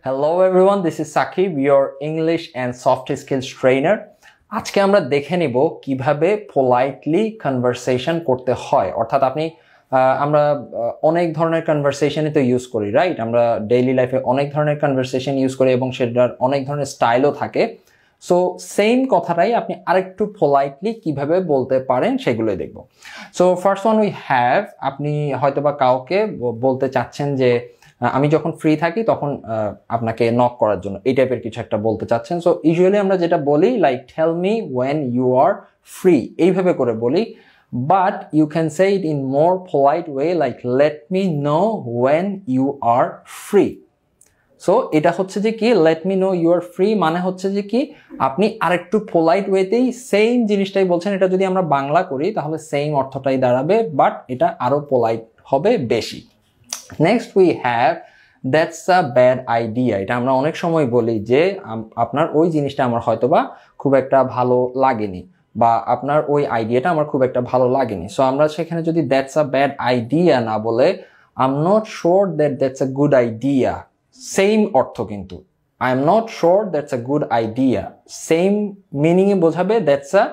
Hello everyone, this is Sakib, your English and soft skills trainer. আজকে আমরা দেখে নিব কিভাবে পোলাইটলি কনভারসেশন করতে হয়। অর্থাৎ আমরা অনেক ধরনের কনভারসেশনই তো ইউজ করি, রাইট? আমরা ডেইলি লাইফে অনেক ধরনের কনভারসেশন ইউজ করি এবং সেটার অনেক ধরনের স্টাইলও থাকে। সো সেম কথাটাই আপনি আরেকটু পোলাইটলি কিভাবে বলতে পারেন সেগুলোই দেখব। So first one we have, আপনি হয়তোবা কাউকে বলতে চাচ্ছেন যে আমি যখন ফ্রি থাকি তখন আপনাকে নক করার জন্য, এই টাইপের কিছু একটা বলতে চাচ্ছেন। সো ইউজুয়ালি আমরা যেটা বলি like tell me when you are free, এইভাবে করে বলি। But you can say it in more polite way like let me know when you are free. So এটা হচ্ছে যে কি, let me know you are free মানে হচ্ছে যে কি আপনি আরেকটু পোলাইট ওয়েতেই সেম জিনিসটাই বলছেন। এটা যদি আমরা বাংলা করি তাহলে সেম অর্থটাই দাঁড়াবে, বাট এটা আরো পোলাইট হবে বেশি। Next we have that's a bad idea. এটা আমরা অনেক সময় বলি যে আপনার ওই জিনিসটা আমার হয়তোবা খুব একটা ভালো লাগেনি, বা আপনার ওই আইডিয়াটা আমার খুব একটা ভালো লাগেনি। সো আমরা সেখানে যদি দ্যাটস আ ব্যাড আইডিয়া না বলে I am not sure that that's a good idea, same অর্থ কিন্তু I am not sure that's a good idea same মিনিংয়ে বোঝাবে, দ্যাটস আ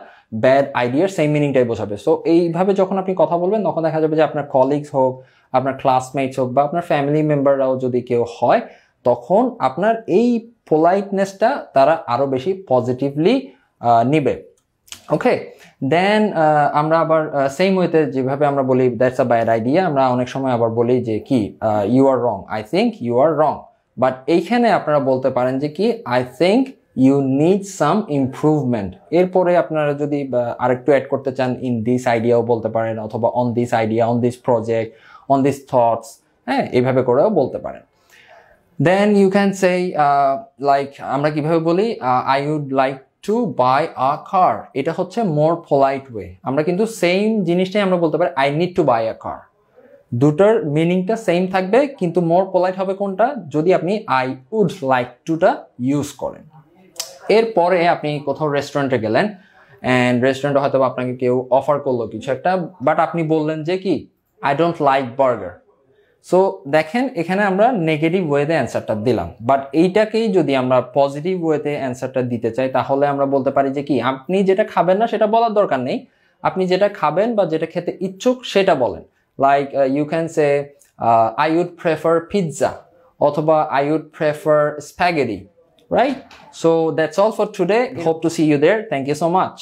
ব্যাড আইডিয়ার সেম মিনিংটাই বোঝাবে। সো এইভাবে যখন আপনি কথা বলবেন তখন দেখা যাবে যে আপনার কলিগস হোক, আপনার ক্লাসমেটস হোক, বা আপনার ফ্যামিলি মেম্বাররাও যদি কেউ হয়, তখন আপনার এই পোলাইটনেসটা তারা আরো বেশি পজিটিভলি নিবে। ওকে, দেন আমরা আবার সেম ওয়েতে যেভাবে আমরা বলি দ্যাটস আ ব্যাড আইডিয়া, আমরা অনেক সময় আবার বলি যে কি you are wrong, I think you are wrong. বাট এইখানে আপনারা বলতে পারেন যে কি I think you need some improvement. এরপরে আপনারা যদি আরেকটু অ্যাড করতে চান ইন দিস আইডিয়াও বলতে পারেন, অথবা on this idea, on this project, on this thoughts, হ্যাঁ এইভাবে করেও বলতে পারেন। Then you can say like আমরা কিভাবে বলি I would like to buy a car. এটা হচ্ছে মোর পোলাইট ওয়ে। আমরা কিন্তু সেম জিনিসটাই আমরা বলতে পারি I need to buy a কার। দুটার মিনিংটা সেম থাকবে, কিন্তু মোর পোলাইট হবে কোনটা, যদি আপনি আই উড লাইক টুটা ইউজ করেন। এরপরে আপনি কোথাও রেস্টুরেন্টে গেলেন, অ্যান্ড রেস্টুরেন্টে হয়তো আপনাকে কেউ অফার করলো কিছু একটা, বাট আপনি বললেন যে কি I don't like burger. So দেখেন এখানে আমরা নেগেটিভ ওয়েতে অ্যান্সারটা দিলাম, বাট এইটাকেই যদি আমরা পজিটিভ ওয়েতে অ্যান্সারটা দিতে চাই তাহলে আমরা বলতে পারি যে কি আপনি যেটা খাবেন না সেটা বলার দরকার নেই, আপনি যেটা খাবেন বা যেটা খেতে ইচ্ছুক সেটা বলেন। Like you can say I would prefer pizza, অথবা I would prefer spaghetti, right? So that's all for today. Hope to see you there. Thank you so much.